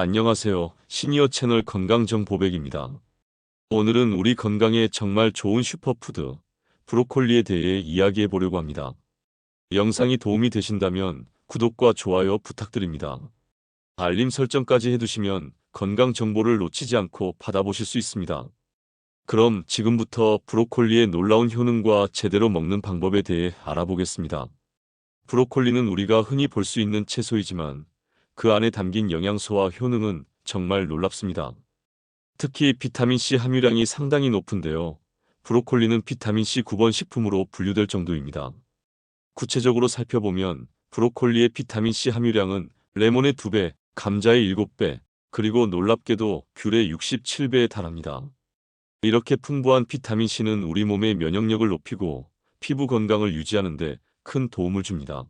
안녕하세요. 시니어 채널 건강정보백입니다. 오늘은 우리 건강에 정말 좋은 슈퍼푸드, 브로콜리에 대해 이야기해 보려고 합니다. 영상이 도움이 되신다면 구독과 좋아요 부탁드립니다. 알림 설정까지 해두시면 건강 정보를 놓치지 않고 받아보실 수 있습니다. 그럼 지금부터 브로콜리의 놀라운 효능과 제대로 먹는 방법에 대해 알아보겠습니다. 브로콜리는 우리가 흔히 볼 수 있는 채소이지만 그 안에 담긴 영양소와 효능은 정말 놀랍습니다. 특히 비타민C 함유량이 상당히 높은데요. 브로콜리는 비타민C 9번 식품으로 분류될 정도입니다. 구체적으로 살펴보면 브로콜리의 비타민C 함유량은 레몬의 2배, 감자의 7배, 그리고 놀랍게도 귤의 67배에 달합니다. 이렇게 풍부한 비타민C는 우리 몸의 면역력을 높이고 피부 건강을 유지하는 데 큰 도움을 줍니다.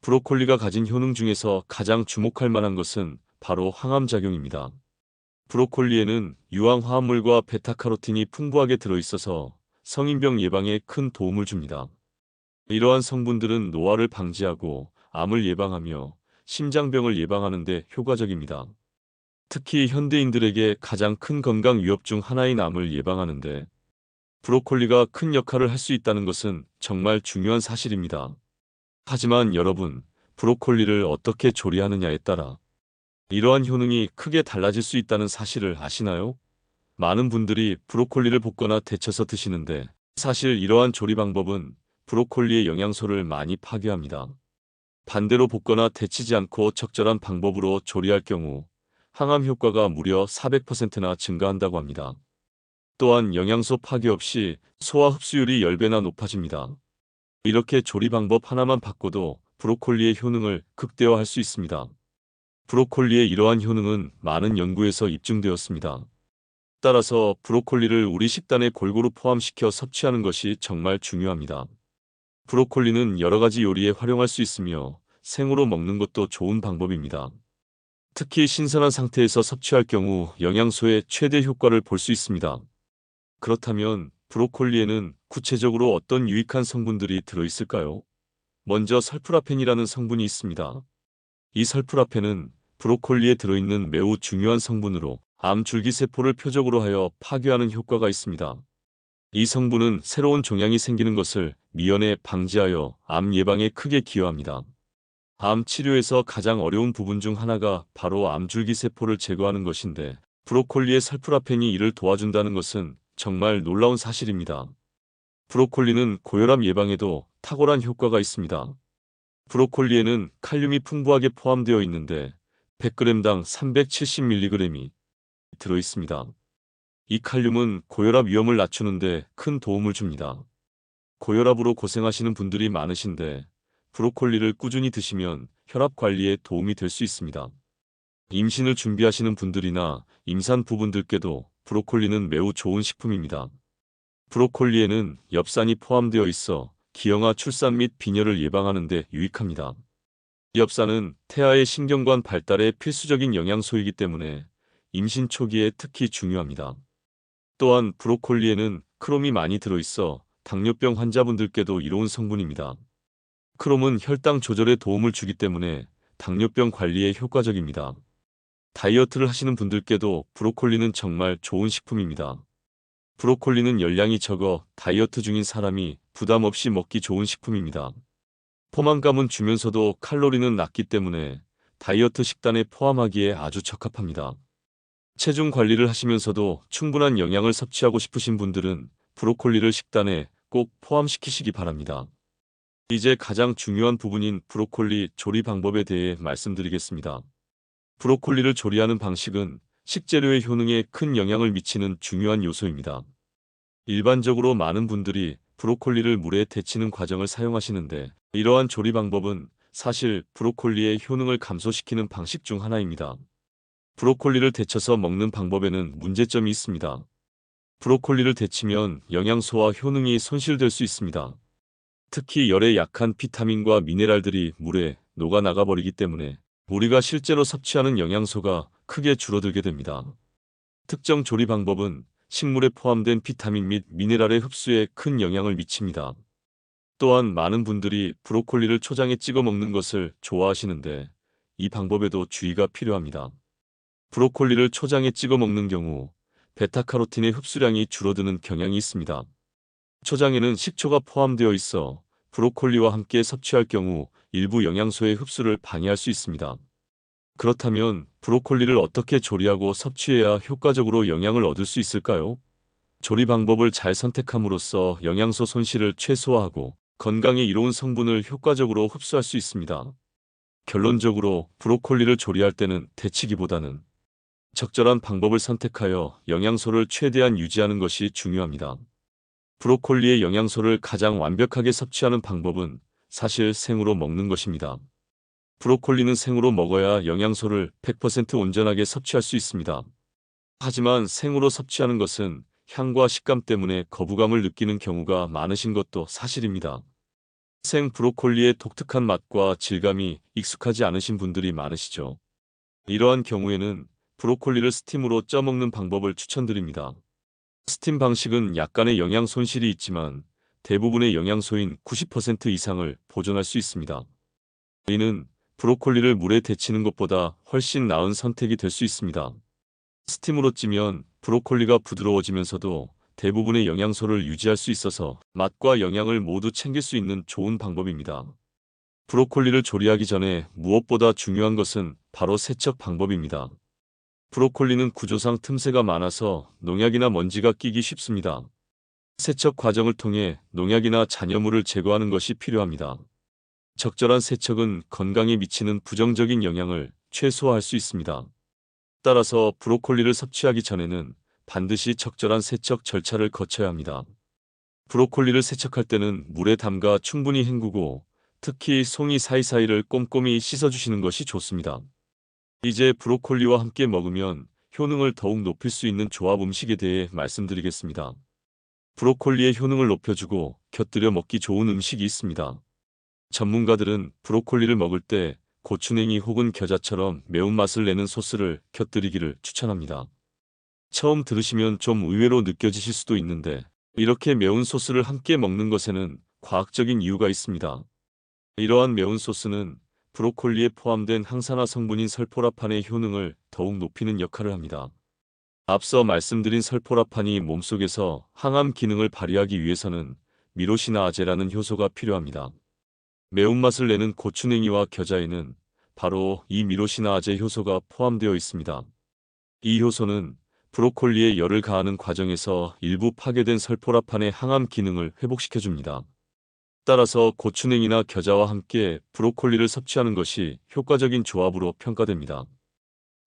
브로콜리가 가진 효능 중에서 가장 주목할 만한 것은 바로 항암작용입니다. 브로콜리에는 유황화합물과 베타카로틴이 풍부하게 들어있어서 성인병 예방에 큰 도움을 줍니다. 이러한 성분들은 노화를 방지하고 암을 예방하며 심장병을 예방하는 데 효과적입니다. 특히 현대인들에게 가장 큰 건강 위협 중 하나인 암을 예방하는 데 브로콜리가 큰 역할을 할 수 있다는 것은 정말 중요한 사실입니다. 하지만 여러분, 브로콜리를 어떻게 조리하느냐에 따라 이러한 효능이 크게 달라질 수 있다는 사실을 아시나요? 많은 분들이 브로콜리를 볶거나 데쳐서 드시는데 사실 이러한 조리 방법은 브로콜리의 영양소를 많이 파괴합니다. 반대로 볶거나 데치지 않고 적절한 방법으로 조리할 경우 항암 효과가 무려 400%나 증가한다고 합니다. 또한 영양소 파괴 없이 소화 흡수율이 10배나 높아집니다. 이렇게 조리 방법 하나만 바꿔도 브로콜리의 효능을 극대화할 수 있습니다. 브로콜리의 이러한 효능은 많은 연구에서 입증되었습니다. 따라서 브로콜리를 우리 식단에 골고루 포함시켜 섭취하는 것이 정말 중요합니다. 브로콜리는 여러 가지 요리에 활용할 수 있으며 생으로 먹는 것도 좋은 방법입니다. 특히 신선한 상태에서 섭취할 경우 영양소의 최대 효과를 볼 수 있습니다. 그렇다면 브로콜리에는 구체적으로 어떤 유익한 성분들이 들어있을까요? 먼저 설프라펜이라는 성분이 있습니다. 이 설프라펜은 브로콜리에 들어있는 매우 중요한 성분으로 암 줄기세포를 표적으로 하여 파괴하는 효과가 있습니다. 이 성분은 새로운 종양이 생기는 것을 미연에 방지하여 암 예방에 크게 기여합니다. 암 치료에서 가장 어려운 부분 중 하나가 바로 암줄기세포를 제거하는 것인데 브로콜리의 설프라펜이 이를 도와준다는 것은 정말 놀라운 사실입니다. 브로콜리는 고혈압 예방에도 탁월한 효과가 있습니다. 브로콜리에는 칼륨이 풍부하게 포함되어 있는데 100g당 370mg이 들어있습니다. 이 칼륨은 고혈압 위험을 낮추는데 큰 도움을 줍니다. 고혈압으로 고생하시는 분들이 많으신데 브로콜리를 꾸준히 드시면 혈압 관리에 도움이 될 수 있습니다. 임신을 준비하시는 분들이나 임산부분들께도 브로콜리는 매우 좋은 식품입니다. 브로콜리에는 엽산이 포함되어 있어 기형아 출산 및 빈혈을 예방하는 데 유익합니다. 엽산은 태아의 신경관 발달에 필수적인 영양소이기 때문에 임신 초기에 특히 중요합니다. 또한 브로콜리에는 크롬이 많이 들어있어 당뇨병 환자분들께도 이로운 성분입니다. 크롬은 혈당 조절에 도움을 주기 때문에 당뇨병 관리에 효과적입니다. 다이어트를 하시는 분들께도 브로콜리는 정말 좋은 식품입니다. 브로콜리는 열량이 적어 다이어트 중인 사람이 부담 없이 먹기 좋은 식품입니다. 포만감은 주면서도 칼로리는 낮기 때문에 다이어트 식단에 포함하기에 아주 적합합니다. 체중 관리를 하시면서도 충분한 영양을 섭취하고 싶으신 분들은 브로콜리를 식단에 꼭 포함시키시기 바랍니다. 이제 가장 중요한 부분인 브로콜리 조리 방법에 대해 말씀드리겠습니다. 브로콜리를 조리하는 방식은 식재료의 효능에 큰 영향을 미치는 중요한 요소입니다. 일반적으로 많은 분들이 브로콜리를 물에 데치는 과정을 사용하시는데 이러한 조리 방법은 사실 브로콜리의 효능을 감소시키는 방식 중 하나입니다. 브로콜리를 데쳐서 먹는 방법에는 문제점이 있습니다. 브로콜리를 데치면 영양소와 효능이 손실될 수 있습니다. 특히 열에 약한 비타민과 미네랄들이 물에 녹아나가 버리기 때문에 우리가 실제로 섭취하는 영양소가 크게 줄어들게 됩니다. 특정 조리 방법은 식물에 포함된 비타민 및 미네랄의 흡수에 큰 영향을 미칩니다. 또한 많은 분들이 브로콜리를 초장에 찍어 먹는 것을 좋아하시는데 이 방법에도 주의가 필요합니다. 브로콜리를 초장에 찍어 먹는 경우 베타카로틴의 흡수량이 줄어드는 경향이 있습니다. 초장에는 식초가 포함되어 있어 브로콜리와 함께 섭취할 경우 일부 영양소의 흡수를 방해할 수 있습니다. 그렇다면 브로콜리를 어떻게 조리하고 섭취해야 효과적으로 영양을 얻을 수 있을까요? 조리 방법을 잘 선택함으로써 영양소 손실을 최소화하고 건강에 이로운 성분을 효과적으로 흡수할 수 있습니다. 결론적으로 브로콜리를 조리할 때는 데치기보다는 적절한 방법을 선택하여 영양소를 최대한 유지하는 것이 중요합니다. 브로콜리의 영양소를 가장 완벽하게 섭취하는 방법은 사실 생으로 먹는 것입니다. 브로콜리는 생으로 먹어야 영양소를 100% 온전하게 섭취할 수 있습니다. 하지만 생으로 섭취하는 것은 향과 식감 때문에 거부감을 느끼는 경우가 많으신 것도 사실입니다. 생 브로콜리의 독특한 맛과 질감이 익숙하지 않으신 분들이 많으시죠. 이러한 경우에는 브로콜리를 스팀으로 쪄먹는 방법을 추천드립니다. 스팀 방식은 약간의 영양 손실이 있지만 대부분의 영양소인 90% 이상을 보존할 수 있습니다. 이는 브로콜리를 물에 데치는 것보다 훨씬 나은 선택이 될 수 있습니다. 스팀으로 찌면 브로콜리가 부드러워지면서도 대부분의 영양소를 유지할 수 있어서 맛과 영양을 모두 챙길 수 있는 좋은 방법입니다. 브로콜리를 조리하기 전에 무엇보다 중요한 것은 바로 세척 방법입니다. 브로콜리는 구조상 틈새가 많아서 농약이나 먼지가 끼기 쉽습니다. 세척 과정을 통해 농약이나 잔여물을 제거하는 것이 필요합니다. 적절한 세척은 건강에 미치는 부정적인 영향을 최소화할 수 있습니다. 따라서 브로콜리를 섭취하기 전에는 반드시 적절한 세척 절차를 거쳐야 합니다. 브로콜리를 세척할 때는 물에 담가 충분히 헹구고 특히 송이 사이사이를 꼼꼼히 씻어주시는 것이 좋습니다. 이제 브로콜리와 함께 먹으면 효능을 더욱 높일 수 있는 조합 음식에 대해 말씀드리겠습니다. 브로콜리의 효능을 높여주고 곁들여 먹기 좋은 음식이 있습니다. 전문가들은 브로콜리를 먹을 때 고추냉이 혹은 겨자처럼 매운맛을 내는 소스를 곁들이기를 추천합니다. 처음 들으시면 좀 의외로 느껴지실 수도 있는데 이렇게 매운 소스를 함께 먹는 것에는 과학적인 이유가 있습니다. 이러한 매운 소스는 브로콜리에 포함된 항산화 성분인 설포라판의 효능을 더욱 높이는 역할을 합니다. 앞서 말씀드린 설포라판이 몸속에서 항암 기능을 발휘하기 위해서는 미로시나아제라는 효소가 필요합니다. 매운맛을 내는 고추냉이와 겨자에는 바로 이 미로시나아제 효소가 포함되어 있습니다. 이 효소는 브로콜리에 열을 가하는 과정에서 일부 파괴된 설포라판의 항암 기능을 회복시켜줍니다. 따라서 고추냉이나 겨자와 함께 브로콜리를 섭취하는 것이 효과적인 조합으로 평가됩니다.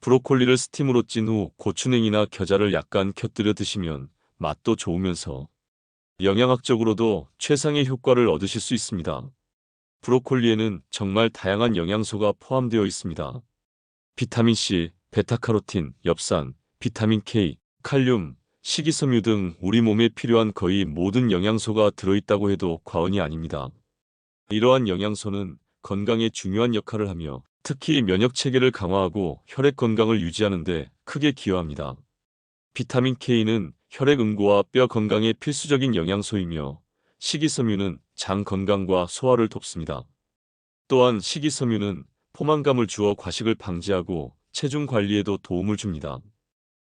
브로콜리를 스팀으로 찐 후 고추냉이나 겨자를 약간 곁들여 드시면 맛도 좋으면서 영양학적으로도 최상의 효과를 얻으실 수 있습니다. 브로콜리에는 정말 다양한 영양소가 포함되어 있습니다. 비타민C, 베타카로틴, 엽산, 비타민 K, 칼륨, 식이섬유 등 우리 몸에 필요한 거의 모든 영양소가 들어있다고 해도 과언이 아닙니다. 이러한 영양소는 건강에 중요한 역할을 하며 특히 면역 체계를 강화하고 혈액 건강을 유지하는 데 크게 기여합니다. 비타민 K는 혈액 응고와 뼈 건강에 필수적인 영양소이며 식이섬유는 장 건강과 소화를 돕습니다. 또한 식이섬유는 포만감을 주어 과식을 방지하고 체중 관리에도 도움을 줍니다.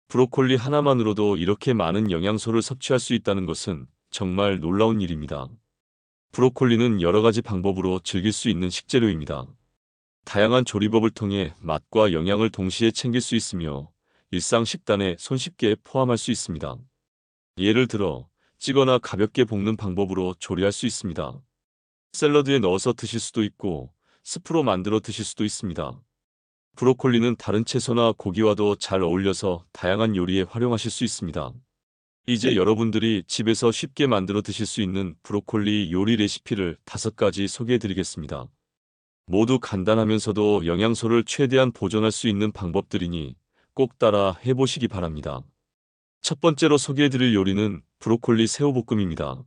브로콜리 하나만으로도 이렇게 많은 영양소를 섭취할 수 있다는 것은 정말 놀라운 일입니다. 브로콜리는 여러 가지 방법으로 즐길 수 있는 식재료입니다. 다양한 조리법을 통해 맛과 영양을 동시에 챙길 수 있으며 일상 식단에 손쉽게 포함할 수 있습니다. 예를 들어 찌거나 가볍게 볶는 방법으로 조리할 수 있습니다. 샐러드에 넣어서 드실 수도 있고 스프로 만들어 드실 수도 있습니다. 브로콜리는 다른 채소나 고기와도 잘 어울려서 다양한 요리에 활용하실 수 있습니다. 이제 여러분들이 집에서 쉽게 만들어 드실 수 있는 브로콜리 요리 레시피를 5가지 소개해 드리겠습니다. 모두 간단하면서도 영양소를 최대한 보존할 수 있는 방법들이니 꼭 따라 해보시기 바랍니다. 첫 번째로 소개해 드릴 요리는 브로콜리 새우볶음입니다.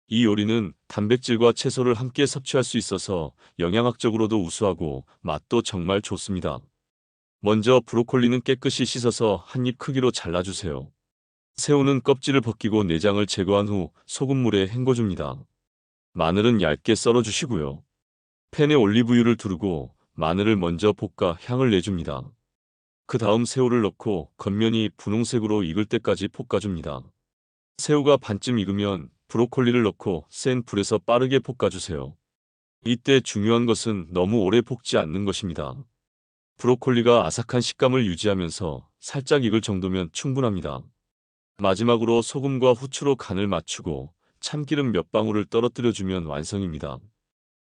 이 요리는 단백질과 채소를 함께 섭취할 수 있어서 영양학적으로도 우수하고 맛도 정말 좋습니다. 먼저 브로콜리는 깨끗이 씻어서 한 입 크기로 잘라주세요. 새우는 껍질을 벗기고 내장을 제거한 후 소금물에 헹궈줍니다. 마늘은 얇게 썰어주시고요. 팬에 올리브유를 두르고 마늘을 먼저 볶아 향을 내줍니다. 그 다음 새우를 넣고 겉면이 분홍색으로 익을 때까지 볶아줍니다. 새우가 반쯤 익으면 브로콜리를 넣고 센 불에서 빠르게 볶아주세요. 이때 중요한 것은 너무 오래 볶지 않는 것입니다. 브로콜리가 아삭한 식감을 유지하면서 살짝 익을 정도면 충분합니다. 마지막으로 소금과 후추로 간을 맞추고 참기름 몇 방울을 떨어뜨려주면 완성입니다.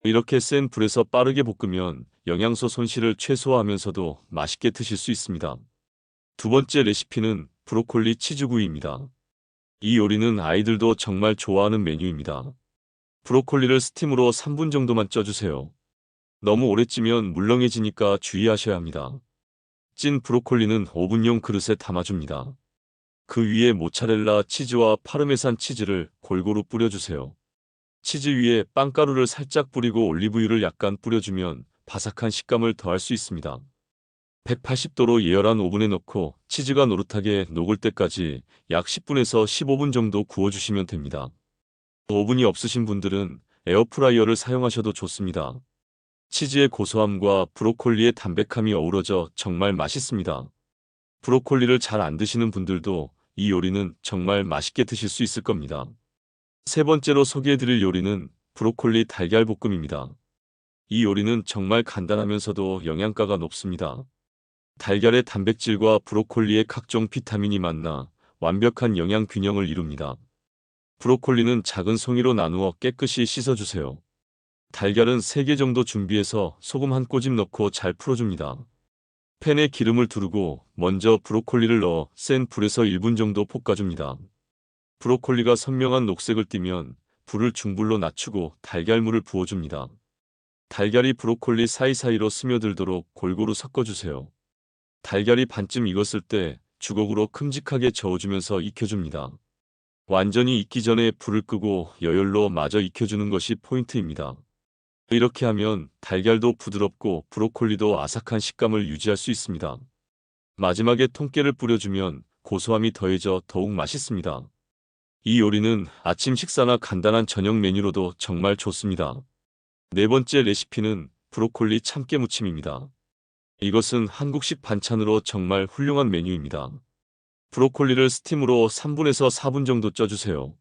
이렇게 센 불에서 빠르게 볶으면 영양소 손실을 최소화하면서도 맛있게 드실 수 있습니다. 두 번째 레시피는 브로콜리 치즈구이입니다. 이 요리는 아이들도 정말 좋아하는 메뉴입니다. 브로콜리를 스팀으로 3분 정도만 쪄주세요. 너무 오래 찌면 물렁해지니까 주의하셔야 합니다. 찐 브로콜리는 오븐용 그릇에 담아줍니다. 그 위에 모차렐라 치즈와 파르메산 치즈를 골고루 뿌려주세요. 치즈 위에 빵가루를 살짝 뿌리고 올리브유를 약간 뿌려주면 바삭한 식감을 더할 수 있습니다. 180도로 예열한 오븐에 넣고 치즈가 노릇하게 녹을 때까지 약 10분에서 15분 정도 구워주시면 됩니다. 오븐이 없으신 분들은 에어프라이어를 사용하셔도 좋습니다. 치즈의 고소함과 브로콜리의 담백함이 어우러져 정말 맛있습니다. 브로콜리를 잘 안 드시는 분들도 이 요리는 정말 맛있게 드실 수 있을 겁니다. 세 번째로 소개해드릴 요리는 브로콜리 달걀볶음입니다. 이 요리는 정말 간단하면서도 영양가가 높습니다. 달걀의 단백질과 브로콜리의 각종 비타민이 만나 완벽한 영양 균형을 이룹니다. 브로콜리는 작은 송이로 나누어 깨끗이 씻어주세요. 달걀은 3개 정도 준비해서 소금 한 꼬집 넣고 잘 풀어줍니다. 팬에 기름을 두르고 먼저 브로콜리를 넣어 센 불에서 1분 정도 볶아줍니다. 브로콜리가 선명한 녹색을 띠면 불을 중불로 낮추고 달걀물을 부어줍니다. 달걀이 브로콜리 사이사이로 스며들도록 골고루 섞어주세요. 달걀이 반쯤 익었을 때 주걱으로 큼직하게 저어주면서 익혀줍니다. 완전히 익기 전에 불을 끄고 여열로 마저 익혀주는 것이 포인트입니다. 이렇게 하면 달걀도 부드럽고 브로콜리도 아삭한 식감을 유지할 수 있습니다. 마지막에 통깨를 뿌려주면 고소함이 더해져 더욱 맛있습니다. 이 요리는 아침 식사나 간단한 저녁 메뉴로도 정말 좋습니다. 네 번째 레시피는 브로콜리 참깨무침입니다. 이것은 한국식 반찬으로 정말 훌륭한 메뉴입니다. 브로콜리를 스팀으로 3분에서 4분 정도 쪄주세요.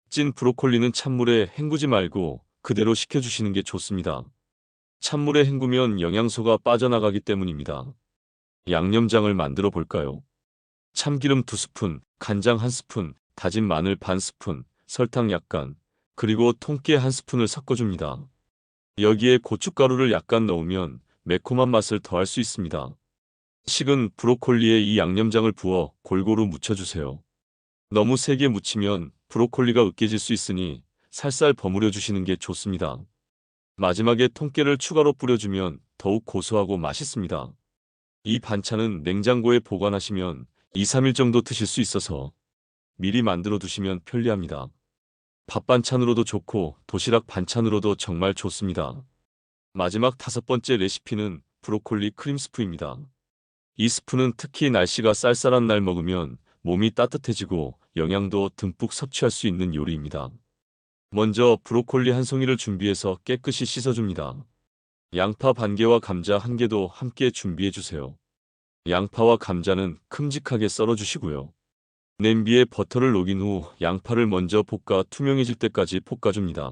찐 브로콜리는 찬물에 헹구지 말고 그대로 식혀주시는 게 좋습니다. 찬물에 헹구면 영양소가 빠져나가기 때문입니다. 양념장을 만들어 볼까요? 참기름 2스푼, 간장 1스푼, 다진 마늘 반 스푼, 설탕 약간, 그리고 통깨 1스푼을 섞어줍니다. 여기에 고춧가루를 약간 넣으면 매콤한 맛을 더할 수 있습니다. 식은 브로콜리에 이 양념장을 부어 골고루 묻혀주세요. 너무 세게 묻히면 브로콜리가 으깨질 수 있으니 살살 버무려 주시는 게 좋습니다. 마지막에 통깨를 추가로 뿌려주면 더욱 고소하고 맛있습니다. 이 반찬은 냉장고에 보관하시면 2, 3일 정도 드실 수 있어서 미리 만들어 두시면 편리합니다. 밥 반찬으로도 좋고 도시락 반찬으로도 정말 좋습니다. 마지막 5번째 레시피는 브로콜리 크림 스프입니다. 이 스프는 특히 날씨가 쌀쌀한 날 먹으면 몸이 따뜻해지고 영양도 듬뿍 섭취할 수 있는 요리입니다. 먼저 브로콜리 한 송이를 준비해서 깨끗이 씻어줍니다. 양파 반 개와 감자 1개도 함께 준비해주세요. 양파와 감자는 큼직하게 썰어주시고요. 냄비에 버터를 녹인 후 양파를 먼저 볶아 투명해질 때까지 볶아줍니다.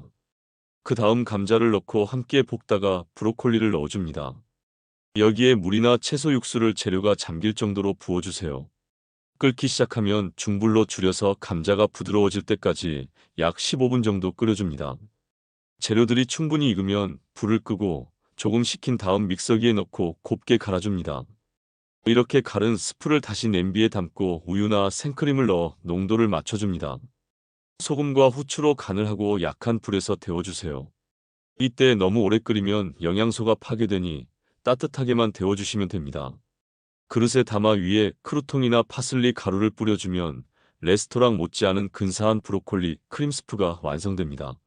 그 다음 감자를 넣고 함께 볶다가 브로콜리를 넣어줍니다. 여기에 물이나 채소 육수를 재료가 잠길 정도로 부어주세요. 끓기 시작하면 중불로 줄여서 감자가 부드러워질 때까지 약 15분 정도 끓여줍니다. 재료들이 충분히 익으면 불을 끄고 조금 식힌 다음 믹서기에 넣고 곱게 갈아줍니다. 이렇게 갈은 스프를 다시 냄비에 담고 우유나 생크림을 넣어 농도를 맞춰줍니다. 소금과 후추로 간을 하고 약한 불에서 데워주세요. 이때 너무 오래 끓이면 영양소가 파괴되니 따뜻하게만 데워주시면 됩니다. 그릇에 담아 위에 크루통이나 파슬리 가루를 뿌려주면 레스토랑 못지않은 근사한 브로콜리 크림 스프가 완성됩니다.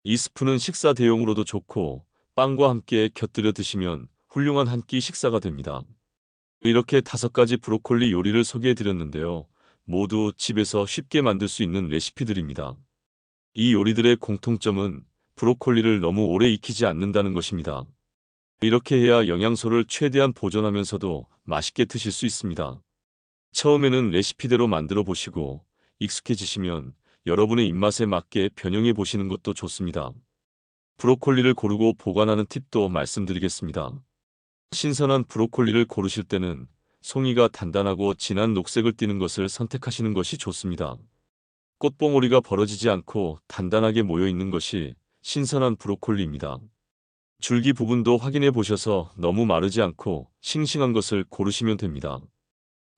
이 스프는 식사 대용으로도 좋고 빵과 함께 곁들여 드시면 훌륭한 한 끼 식사가 됩니다. 이렇게 5가지 브로콜리 요리를 소개해 드렸는데요. 모두 집에서 쉽게 만들 수 있는 레시피들입니다. 이 요리들의 공통점은 브로콜리를 너무 오래 익히지 않는다는 것입니다. 이렇게 해야 영양소를 최대한 보존하면서도 맛있게 드실 수 있습니다. 처음에는 레시피대로 만들어 보시고 익숙해지시면 여러분의 입맛에 맞게 변형해 보시는 것도 좋습니다. 브로콜리를 고르고 보관하는 팁도 말씀드리겠습니다. 신선한 브로콜리를 고르실 때는 송이가 단단하고 진한 녹색을 띠는 것을 선택하시는 것이 좋습니다. 꽃봉오리가 벌어지지 않고 단단하게 모여 있는 것이 신선한 브로콜리입니다. 줄기 부분도 확인해 보셔서 너무 마르지 않고 싱싱한 것을 고르시면 됩니다.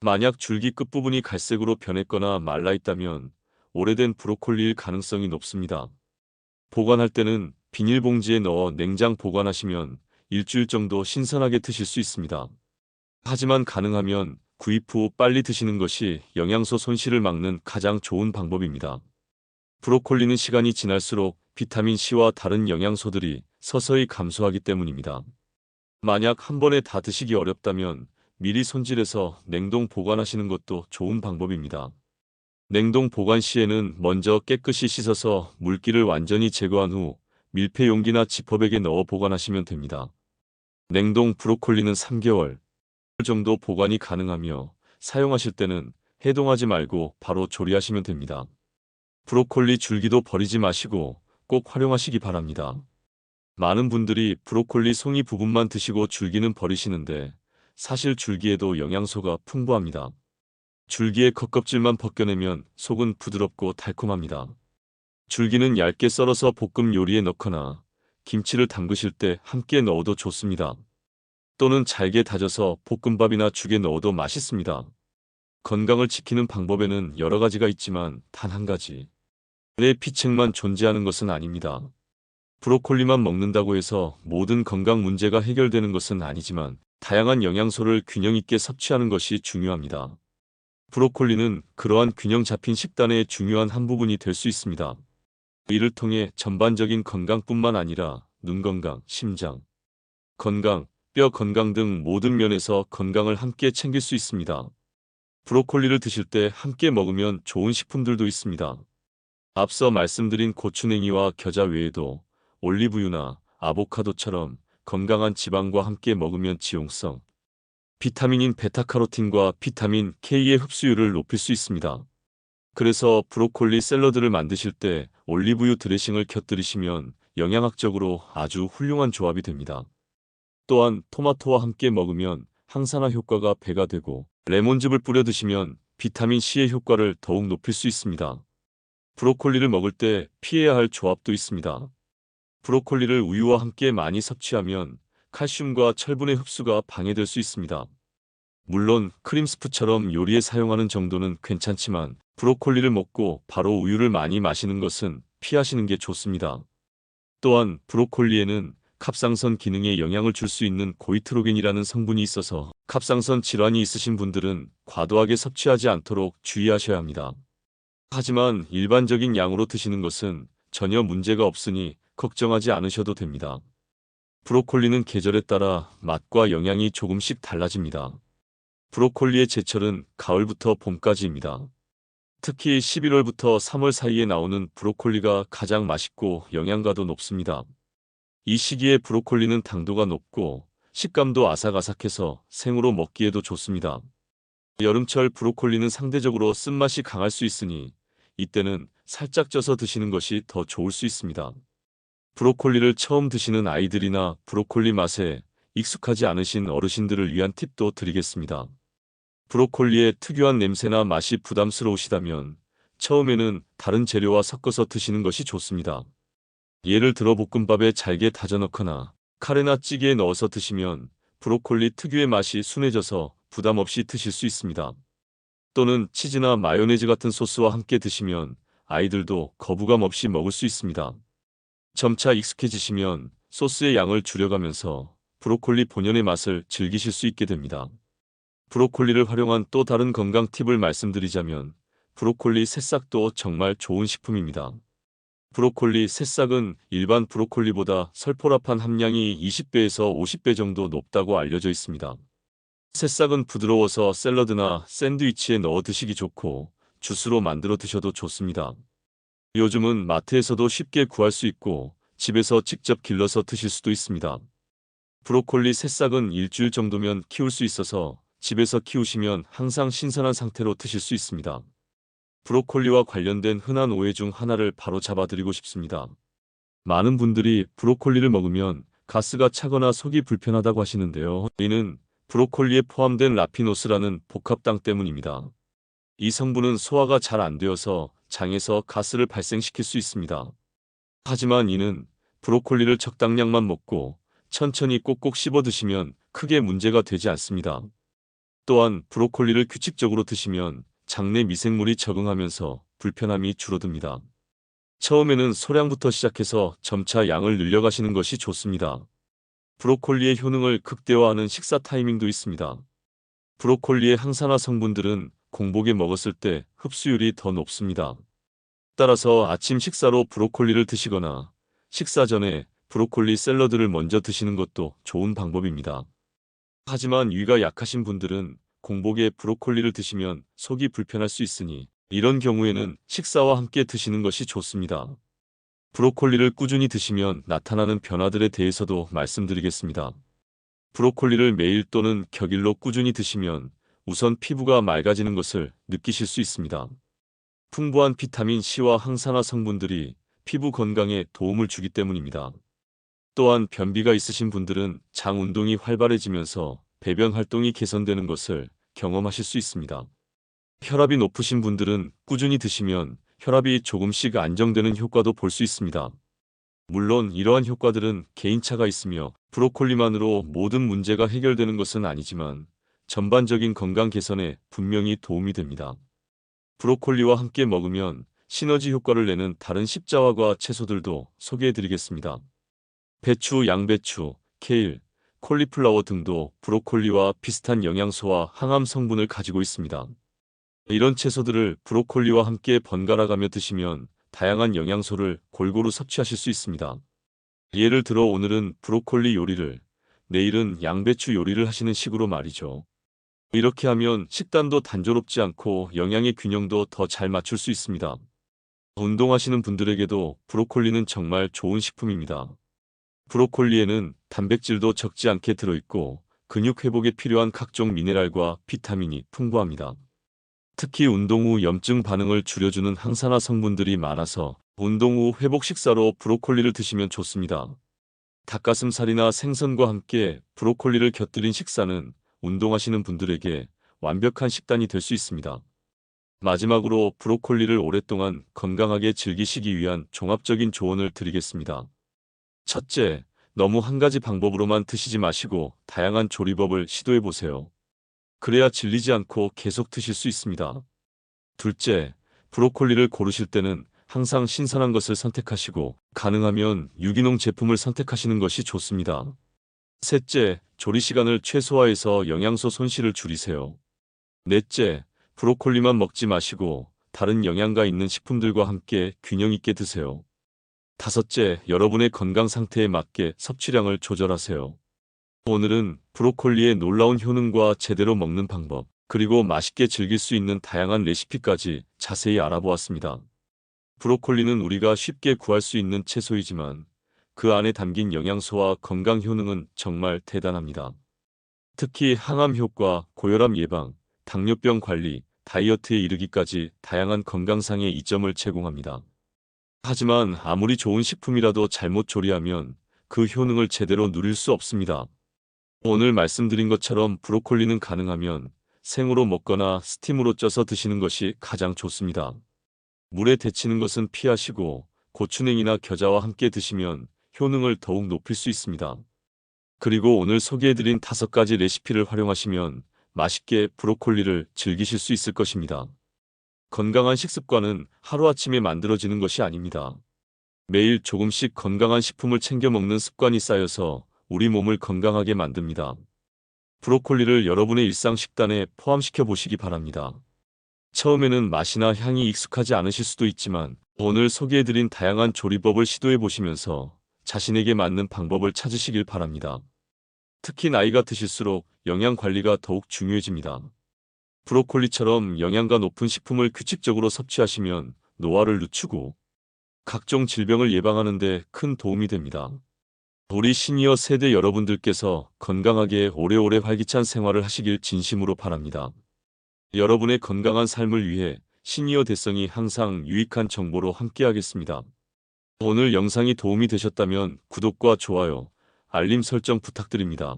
만약 줄기 끝부분이 갈색으로 변했거나 말라 있다면 오래된 브로콜리일 가능성이 높습니다. 보관할 때는 비닐봉지에 넣어 냉장 보관하시면 일주일 정도 신선하게 드실 수 있습니다. 하지만 가능하면 구입 후 빨리 드시는 것이 영양소 손실을 막는 가장 좋은 방법입니다. 브로콜리는 시간이 지날수록 비타민C와 다른 영양소들이 서서히 감소하기 때문입니다. 만약 한 번에 다 드시기 어렵다면 미리 손질해서 냉동 보관하시는 것도 좋은 방법입니다. 냉동 보관 시에는 먼저 깨끗이 씻어서 물기를 완전히 제거한 후 밀폐 용기나 지퍼백에 넣어 보관하시면 됩니다. 냉동 브로콜리는 3개월 정도 보관이 가능하며 사용하실 때는 해동하지 말고 바로 조리하시면 됩니다. 브로콜리 줄기도 버리지 마시고 꼭 활용하시기 바랍니다. 많은 분들이 브로콜리 송이 부분만 드시고 줄기는 버리시는데 사실 줄기에도 영양소가 풍부합니다. 줄기의 겉껍질만 벗겨내면 속은 부드럽고 달콤합니다. 줄기는 얇게 썰어서 볶음 요리에 넣거나 김치를 담그실 때 함께 넣어도 좋습니다. 또는 잘게 다져서 볶음밥이나 죽에 넣어도 맛있습니다. 건강을 지키는 방법에는 여러 가지가 있지만 단 한 가지. 뇌 피책만 존재하는 것은 아닙니다. 브로콜리만 먹는다고 해서 모든 건강 문제가 해결되는 것은 아니지만 다양한 영양소를 균형 있게 섭취하는 것이 중요합니다. 브로콜리는 그러한 균형 잡힌 식단의 중요한 한 부분이 될 수 있습니다. 이를 통해 전반적인 건강뿐만 아니라 눈 건강, 심장 건강, 뼈 건강 등 모든 면에서 건강을 함께 챙길 수 있습니다. 브로콜리를 드실 때 함께 먹으면 좋은 식품들도 있습니다. 앞서 말씀드린 고추냉이와 겨자 외에도 올리브유나 아보카도처럼 건강한 지방과 함께 먹으면 지용성, 비타민인 베타카로틴과 비타민 K의 흡수율을 높일 수 있습니다. 그래서 브로콜리 샐러드를 만드실 때 올리브유 드레싱을 곁들이시면 영양학적으로 아주 훌륭한 조합이 됩니다. 또한 토마토와 함께 먹으면 항산화 효과가 배가 되고 레몬즙을 뿌려 드시면 비타민C의 효과를 더욱 높일 수 있습니다. 브로콜리를 먹을 때 피해야 할 조합도 있습니다. 브로콜리를 우유와 함께 많이 섭취하면 칼슘과 철분의 흡수가 방해될 수 있습니다. 물론 크림스프처럼 요리에 사용하는 정도는 괜찮지만 브로콜리를 먹고 바로 우유를 많이 마시는 것은 피하시는 게 좋습니다. 또한 브로콜리에는 갑상선 기능에 영향을 줄 수 있는 고이트로겐이라는 성분이 있어서 갑상선 질환이 있으신 분들은 과도하게 섭취하지 않도록 주의하셔야 합니다. 하지만 일반적인 양으로 드시는 것은 전혀 문제가 없으니 걱정하지 않으셔도 됩니다. 브로콜리는 계절에 따라 맛과 영양이 조금씩 달라집니다. 브로콜리의 제철은 가을부터 봄까지입니다. 특히 11월부터 3월 사이에 나오는 브로콜리가 가장 맛있고 영양가도 높습니다. 이 시기에 브로콜리는 당도가 높고 식감도 아삭아삭해서 생으로 먹기에도 좋습니다. 여름철 브로콜리는 상대적으로 쓴맛이 강할 수 있으니 이때는 살짝 쪄서 드시는 것이 더 좋을 수 있습니다. 브로콜리를 처음 드시는 아이들이나 브로콜리 맛에 익숙하지 않으신 어르신들을 위한 팁도 드리겠습니다. 브로콜리의 특유한 냄새나 맛이 부담스러우시다면 처음에는 다른 재료와 섞어서 드시는 것이 좋습니다. 예를 들어 볶음밥에 잘게 다져 넣거나 카레나 찌개에 넣어서 드시면 브로콜리 특유의 맛이 순해져서 부담 없이 드실 수 있습니다. 또는 치즈나 마요네즈 같은 소스와 함께 드시면 아이들도 거부감 없이 먹을 수 있습니다. 점차 익숙해지시면 소스의 양을 줄여가면서 브로콜리 본연의 맛을 즐기실 수 있게 됩니다. 브로콜리를 활용한 또 다른 건강 팁을 말씀드리자면 브로콜리 새싹도 정말 좋은 식품입니다. 브로콜리 새싹은 일반 브로콜리보다 설포라판 함량이 20배에서 50배 정도 높다고 알려져 있습니다. 새싹은 부드러워서 샐러드나 샌드위치에 넣어 드시기 좋고 주스로 만들어 드셔도 좋습니다. 요즘은 마트에서도 쉽게 구할 수 있고 집에서 직접 길러서 드실 수도 있습니다. 브로콜리 새싹은 일주일 정도면 키울 수 있어서 집에서 키우시면 항상 신선한 상태로 드실 수 있습니다. 브로콜리와 관련된 흔한 오해 중 하나를 바로 잡아드리고 싶습니다. 많은 분들이 브로콜리를 먹으면 가스가 차거나 속이 불편하다고 하시는데요. 이는 브로콜리에 포함된 라피노스라는 복합당 때문입니다. 이 성분은 소화가 잘 안 되어서 장에서 가스를 발생시킬 수 있습니다. 하지만 이는 브로콜리를 적당량만 먹고 천천히 꼭꼭 씹어 드시면 크게 문제가 되지 않습니다. 또한 브로콜리를 규칙적으로 드시면 장내 미생물이 적응하면서 불편함이 줄어듭니다. 처음에는 소량부터 시작해서 점차 양을 늘려가시는 것이 좋습니다. 브로콜리의 효능을 극대화하는 식사 타이밍도 있습니다. 브로콜리의 항산화 성분들은 공복에 먹었을 때 흡수율이 더 높습니다. 따라서 아침 식사로 브로콜리를 드시거나 식사 전에 브로콜리 샐러드를 먼저 드시는 것도 좋은 방법입니다. 하지만 위가 약하신 분들은 공복에 브로콜리를 드시면 속이 불편할 수 있으니 이런 경우에는 식사와 함께 드시는 것이 좋습니다. 브로콜리를 꾸준히 드시면 나타나는 변화들에 대해서도 말씀드리겠습니다. 브로콜리를 매일 또는 격일로 꾸준히 드시면 우선 피부가 맑아지는 것을 느끼실 수 있습니다. 풍부한 비타민 C와 항산화 성분들이 피부 건강에 도움을 주기 때문입니다. 또한 변비가 있으신 분들은 장 운동이 활발해지면서 배변 활동이 개선되는 것을 경험하실 수 있습니다. 혈압이 높으신 분들은 꾸준히 드시면 혈압이 조금씩 안정되는 효과도 볼 수 있습니다. 물론 이러한 효과들은 개인차가 있으며 브로콜리만으로 모든 문제가 해결되는 것은 아니지만 전반적인 건강 개선에 분명히 도움이 됩니다. 브로콜리와 함께 먹으면 시너지 효과를 내는 다른 십자화과 채소들도 소개해드리겠습니다. 배추, 양배추, 케일, 콜리플라워 등도 브로콜리와 비슷한 영양소와 항암 성분을 가지고 있습니다. 이런 채소들을 브로콜리와 함께 번갈아가며 드시면 다양한 영양소를 골고루 섭취하실 수 있습니다. 예를 들어 오늘은 브로콜리 요리를, 내일은 양배추 요리를 하시는 식으로 말이죠. 이렇게 하면 식단도 단조롭지 않고 영양의 균형도 더 잘 맞출 수 있습니다. 운동하시는 분들에게도 브로콜리는 정말 좋은 식품입니다. 브로콜리에는 단백질도 적지 않게 들어있고 근육 회복에 필요한 각종 미네랄과 비타민이 풍부합니다. 특히 운동 후 염증 반응을 줄여주는 항산화 성분들이 많아서 운동 후 회복 식사로 브로콜리를 드시면 좋습니다. 닭가슴살이나 생선과 함께 브로콜리를 곁들인 식사는 운동하시는 분들에게 완벽한 식단이 될 수 있습니다. 마지막으로 브로콜리를 오랫동안 건강하게 즐기시기 위한 종합적인 조언을 드리겠습니다. 첫째, 너무 한 가지 방법으로만 드시지 마시고 다양한 조리법을 시도해 보세요. 그래야 질리지 않고 계속 드실 수 있습니다. 둘째, 브로콜리를 고르실 때는 항상 신선한 것을 선택하시고 가능하면 유기농 제품을 선택하시는 것이 좋습니다. 셋째, 조리 시간을 최소화해서 영양소 손실을 줄이세요. 넷째, 브로콜리만 먹지 마시고 다른 영양가 있는 식품들과 함께 균형 있게 드세요. 다섯째, 여러분의 건강 상태에 맞게 섭취량을 조절하세요. 오늘은 브로콜리의 놀라운 효능과 제대로 먹는 방법, 그리고 맛있게 즐길 수 있는 다양한 레시피까지 자세히 알아보았습니다. 브로콜리는 우리가 쉽게 구할 수 있는 채소이지만 그 안에 담긴 영양소와 건강 효능은 정말 대단합니다. 특히 항암 효과, 고혈압 예방, 당뇨병 관리, 다이어트에 이르기까지 다양한 건강상의 이점을 제공합니다. 하지만 아무리 좋은 식품이라도 잘못 조리하면 그 효능을 제대로 누릴 수 없습니다. 오늘 말씀드린 것처럼 브로콜리는 가능하면 생으로 먹거나 스팀으로 쪄서 드시는 것이 가장 좋습니다. 물에 데치는 것은 피하시고 고추냉이나 겨자와 함께 드시면 효능을 더욱 높일 수 있습니다. 그리고 오늘 소개해드린 5가지 레시피를 활용하시면 맛있게 브로콜리를 즐기실 수 있을 것입니다. 건강한 식습관은 하루아침에 만들어지는 것이 아닙니다. 매일 조금씩 건강한 식품을 챙겨 먹는 습관이 쌓여서 우리 몸을 건강하게 만듭니다. 브로콜리를 여러분의 일상 식단에 포함시켜 보시기 바랍니다. 처음에는 맛이나 향이 익숙하지 않으실 수도 있지만 오늘 소개해드린 다양한 조리법을 시도해 보시면서 자신에게 맞는 방법을 찾으시길 바랍니다. 특히 나이가 드실수록 영양 관리가 더욱 중요해집니다. 브로콜리처럼 영양가 높은 식품을 규칙적으로 섭취하시면 노화를 늦추고 각종 질병을 예방하는 데 큰 도움이 됩니다. 우리 시니어 세대 여러분들께서 건강하게 오래오래 활기찬 생활을 하시길 진심으로 바랍니다. 여러분의 건강한 삶을 위해 시니어 대성이 항상 유익한 정보로 함께하겠습니다. 오늘 영상이 도움이 되셨다면 구독과 좋아요, 알림 설정 부탁드립니다.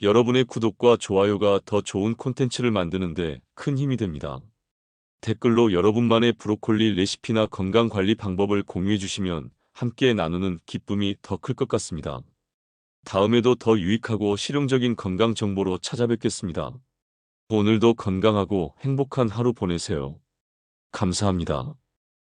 여러분의 구독과 좋아요가 더 좋은 콘텐츠를 만드는데 큰 힘이 됩니다. 댓글로 여러분만의 브로콜리 레시피나 건강관리 방법을 공유해 주시면 함께 나누는 기쁨이 더 클 것 같습니다. 다음에도 더 유익하고 실용적인 건강 정보로 찾아뵙겠습니다. 오늘도 건강하고 행복한 하루 보내세요. 감사합니다.